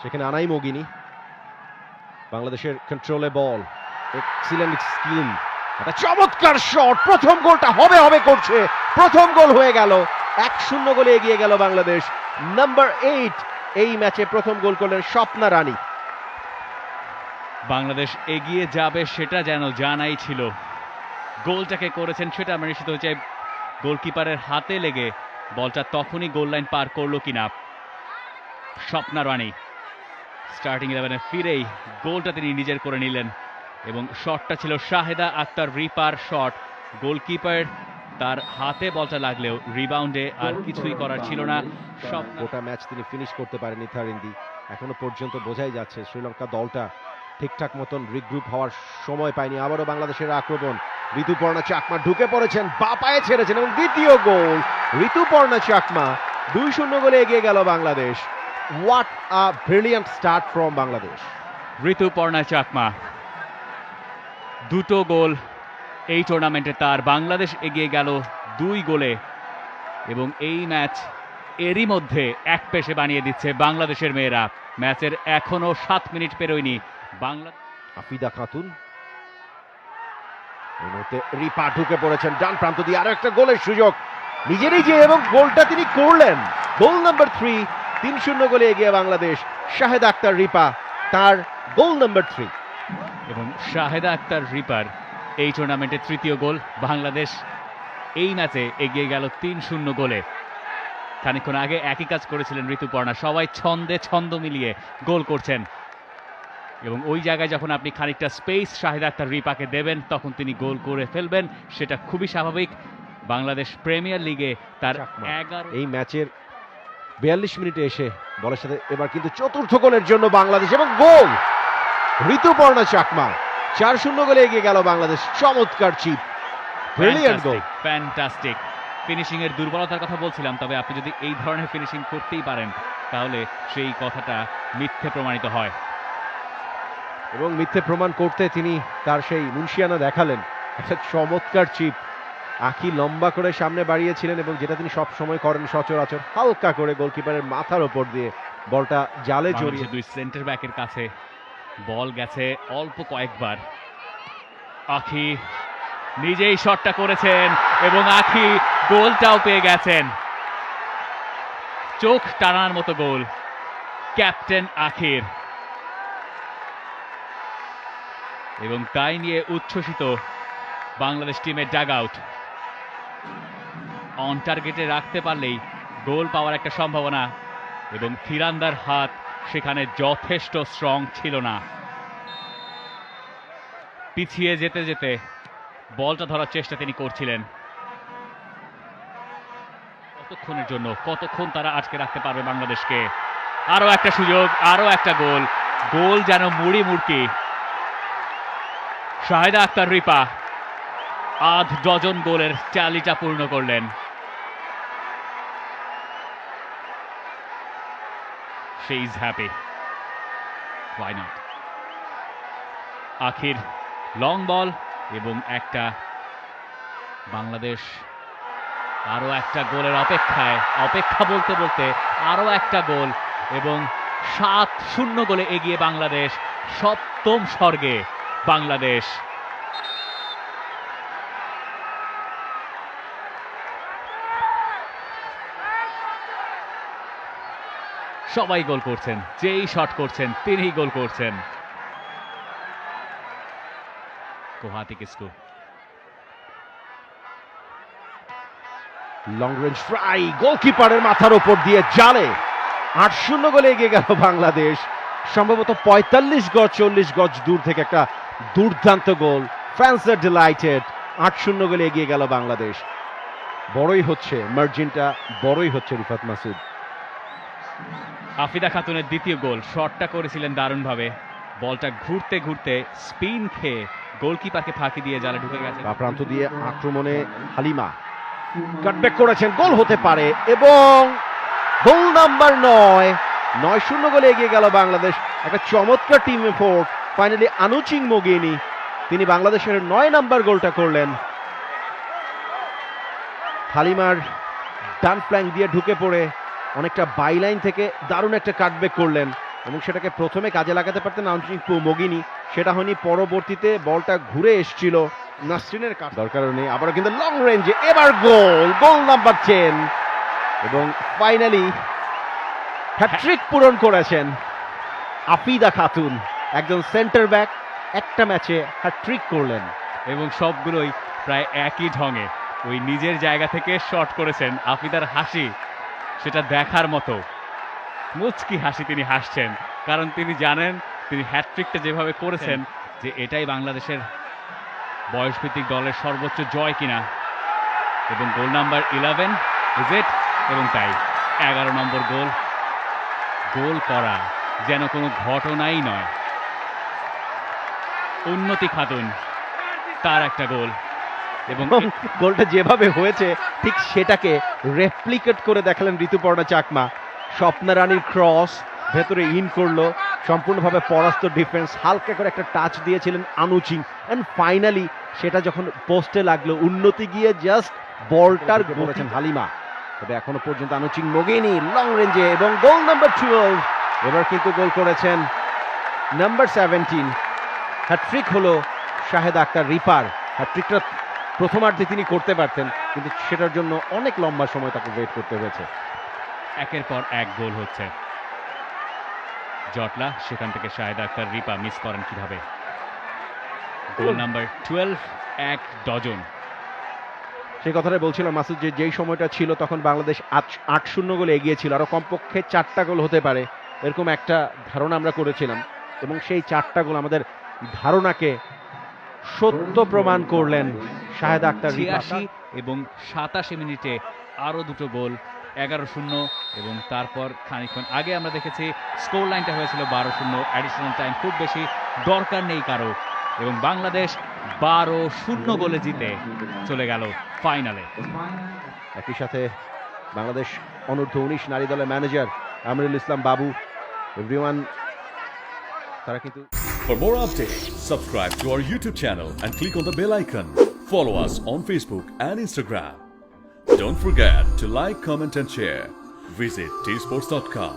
সেখানে আনাই মগিনি, বাংলাদেশের কন্ট্রোলে বল, এক্সিলেন্ট স্কিল, একটা চমৎকার শট, প্রথম গোলটা হবে হবে করছে, প্রথম গোল হয়ে গেল, 1-0 গোলে এগিয়ে গেল বাংলাদেশ। নাম্বার 8 এই ম্যাচে প্রথম গোল করলেন স্বপ্না রানী। বাংলাদেশ এগিয়ে যাবে সেটা যেন জানাই ছিল, গোলটাকে করেছেন সেটা আমরা নিশ্চিত হচ্ছে গোলকিপারের হাতে লেগে বলটা তখনই গোল লাইন পার করলো কিনা। স্বপ্না রানী স্টার্টিং 11-এ ফিরেই গোলটা তিনি নিজের করে নিলেন এবং শটটা ছিল শাহেদা আক্তার রিপার শট। গোলকিপার তার হাতে বলটা লাগলেও রিবাউন্ডে আর কিছুই করার ছিল না। গোটা ম্যাচ তিনি ফিনিশ করতে পারেনি থারিন্দি, এখনো পর্যন্ত বোঝাই যাচ্ছে শ্রীলঙ্কা দলটা ঠিকঠাক মতন রিগ্রুপ হওয়ার সময় পায়নি। আবারও বাংলাদেশের আক্রমণ, ঋতুপর্ণা চাকমা ঢুকে পড়েছেন, বা পায়ে ছেড়েছেন এবং দ্বিতীয় গোল ঋতুপর্ণা চাকমা, 2-0 গোলে এগিয়ে গেল Bangladesh. What a brilliant start from Bangladesh. Rituparna Chakma দুটো গোল এই টুর্নামেন্টে তার, বাংলাদেশ এগিয়ে গেল 2 গোলে এবং এই ম্যাচ এরই মধ্যে এক পেশে বানিয়ে দিচ্ছে বাংলাদেশের মেয়েরা। ম্যাচের এখনো 7 মিনিট পেরোয়নি। আফিদা খাতুন, এই মুহূর্তে রিপা ঢুকে পড়েছেন ডান প্রান্ত দিয়ে, আরো একটা গোলের সুযোগ নিজেরই যে, এবং গোলটা তিনি করলেন। গোল নাম্বার 3, 3-0 গোলে এগিয়ে বাংলাদেশ। শাহেদা আক্তার রিপা, তার গোল নাম্বার 3 এবং শাহেদা আক্তার রিপার এই টুর্নামেন্টে তৃতীয় গোল। বাংলাদেশ এই ম্যাচে এগিয়ে গেল 3-0 গোলে। খানিকক্ষণ আগে একই কাজ করেছিলেন ঋতুপর্ণা, সবাই ছন্দে ছন্দ মিলিয়ে গোল করছেন এবং ওই জায়গায় যখন আপনি খানিকটা স্পেস শাহেদা আক্তার রিপাকে দেবেন তখন তিনি গোল করে ফেলবেন, সেটা খুবই স্বাভাবিক। বাংলাদেশ প্রিমিয়ার লিগে তার 11 এই ম্যাচের 42 মিনিটে এসে বলের সাথে এবার কিন্তু চতুর্থ গোলের জন্য বাংলাদেশ, এবং গোল ঋতুপর্ণা চাকমা, 4-0 গোলে এগিয়ে গেল বাংলাদেশ। চমৎকার চিপ, ব্রিলিয়ান্ট গোল, ফ্যান্টাস্টিক ফিনিশিং এর দুর্বলতার কথা বলছিলাম, তবে আপনি যদি এই ধরনের ফিনিশিং করতেই পারেন তাহলে সেই কথাটা মিথ্যে প্রমাণিত হয় এবং মিথ্যে প্রমাণ করতে তিনি তার সেই মুন্সিয়ানা দেখালেন। একটা চমৎকার চিপ, আঁখি লম্বা করে সামনে বাড়িয়েছিলেন এবং যেটা তিনি সব সময় করেন সচরাচর, হালকা করে গোলকিপারের মাথার ওপর দিয়ে বলটা জালে জড়িয়ে। দুই সেন্টার ব্যাকের কাছে বল গেছে অল্প কয়েকবার। আঁখি নিজেই শটটা করেছেন এবং আঁখি গোলটাও পেয়ে গেছেন। চোখ টানার মতো গোল ক্যাপ্টেন আখির, এবং তাই নিয়ে উচ্ছ্বসিত বাংলাদেশ টিমের ডাগ আউট। অন টার্গেটে রাখতে পারলেই গোল পাওয়ার একটা সম্ভাবনা, এবং থিরান্দার হাত সেখানে যথেষ্ট স্ট্রং ছিল না। পিছিয়ে যেতে যেতে বলটা ধরার চেষ্টা তিনি করছিলেন। কতক্ষণের জন্য, কতক্ষণ তারা আটকে রাখতে পারবে বাংলাদেশকে। আরো একটা সুযোগ, আরো একটা গোল, গোল যেন মুড়ি মুড়কি। শাহেদা আক্তার রিপা 8 গোলের ট্যালিটা পূর্ণ করলেন। She is happy. Why not? আখির লং বল এবং একটা, বাংলাদেশ আরো একটা গোলের অপেক্ষা বলতে বলতে আরো একটা গোল, এবং 7-0 গোলে এগিয়ে বাংলাদেশ। সপ্তম স্বর্গে বাংলাদেশ। সবাই গোল করছেন, যেই শট করছেন তিনিই গোল করছেন। কোহাতি কিসকু লং রেঞ্জ ট্রাই, গোলকিপারের মাথার ওপর দিয়ে জালে। 8-0 গোলে এগিয়ে গেল বাংলাদেশ। সম্ভবত 45 গজ 40 গজ দূর থেকে একটা দুর্দান্ত গোল। Fans are delighted. 8-0 গোলে এগিয়ে গেল বাংলাদেশ। বড়ই হচ্ছে মার্জিনটা, বড়ই হচ্ছে রিফাত মাসুদ। আফিদা খাতুনের দ্বিতীয় গোল, শটটা করেছিলেন দারুণভাবে, বলটা ঘুরতে ঘুরতে স্পিন খেয়ে গোলকিপারকে ফাঁকি দিয়ে জালে ঢুকে গেছে। বা প্রান্ত দিয়ে আক্রমণে হালিমা কাটব্যাক করেছেন, গোল হতে পারে, এবং গোল নাম্বার 9 গোলে এগিয়ে গেল বাংলাদেশ। একটা চমৎকার team effort, finally Anuching Mogini তিনি বাংলাদেশের 9 নাম্বার গোলটা করলেন। হালিমার ডান ফ্ল্যাঙ্ক দিয়ে ঢুকে পড়ে অনেকটা বাইলাইন থেকে দারুণ একটা কাটব্যাক করলেন, এবং সেটাকে প্রথমে কাজে লাগাতে পারতেন আঞ্চলিক মগিনী, সেটা হয়নি। পরবর্তীতে বলটা ঘুরে এসেছিল নাসরিনের কাছে, দরকারও নেই। আবারও কিন্তু লং রেঞ্জে, এবার গোল নাম্বার 10, এবং ফাইনালি হ্যাট্রিক পূরণ করেছেন আফিদা খাতুন, একজন সেন্টার ব্যাক একটা ম্যাচে হ্যাট্রিক করলেন। এবং সবগুলোই প্রায় একই ঢঙে ওই নিজের জায়গা থেকে শট করেছেন। আফিদার হাসি সেটা দেখার মতো, মুচকি হাসি তিনি হাসছেন, কারণ তিনি জানেন তিনি হ্যাটট্রিকটা যেভাবে করেছেন যে এটাই বাংলাদেশের বয়সভিত্তিক দলের সর্বোচ্চ জয় কিনা। এবং গোল নাম্বার 11 ইজ ইট, এবং তাই 11 নম্বর গোল করা যেন কোনো ঘটনাই নয়। উন্নতি খাতুন তার একটা গোল, এবং গোলটা যেভাবে হয়েছে ঠিক সেটাকে রেপ্লিকেট করে দেখালেন ঋতুপর্ণা চাকমা। স্বপ্না রানীর ক্রস ভেতরে ইন করলো, সম্পূর্ণভাবে পরাস্ত ডিফেন্স, হালকা করে একটা টাচ দিয়েছিলেন আনুচিং, এন্ড ফাইনালি সেটা যখন পোস্টে লাগলো, উন্নতি গিয়ে জাস্ট বলটার করেছেন হালিমা। তবে এখনো পর্যন্ত আনুচিং মগিনী লং রেঞ্জে, এবং গোল নাম্বার 12, এবার কিন্তু গোল করেছেন নাম্বার 17। হ্যাট্রিক হলো শাহেদ আক্তার রিপার। হ্যাট্রিকটা প্রথমার্ধে তিনি করতে পারতেন, কিন্তু সেটার জন্য অনেক লম্বা সময় তাকে ওয়েট করতে হয়েছে। একের পর এক গোল হচ্ছে। জটলা, সেখান থেকে শাহেদ আক্তার রিপা মিস করেন কিভাবে। গোল নাম্বার 12, 1 ডজন। সেই কথাটাই বলছিলাম মাসুদ, যে যেই সময়টা ছিল তখন বাংলাদেশ 8-0 গোলে এগিয়ে ছিল, আরো কমপক্ষে 4টা গোল হতে পারে এরকম একটা ধারণা আমরা করেছিলাম, এবং সেই 4টা গোল আমাদের ধারণাকে সত্য প্রমাণ করলেন শাহেদ আক্তার রিপা। 86 এবং 87 মিনিটে আরো দুটো গোল, 11-0, এবং তারপর খানিকক্ষণ আগে আমরা দেখেছি স্কোর লাইনটা হয়েছিল 12-0, অ্যাডিশনাল টাইম খুব বেশি দরকার নেই কারো, এবং বাংলাদেশ 12-0 গোলে জিতে চলে গেল ফাইনালে। একই সাথে বাংলাদেশ অনূর্ধ্ব 19 নারী দলের ম্যানেজার আমিরুল ইসলাম বাবু, এভরিওয়ান, তারা কিন্তু For more updates, subscribe to our YouTube channel and click on the bell icon. Follow us on Facebook and Instagram. Don't forget to like, comment and share. Visit tsports.com.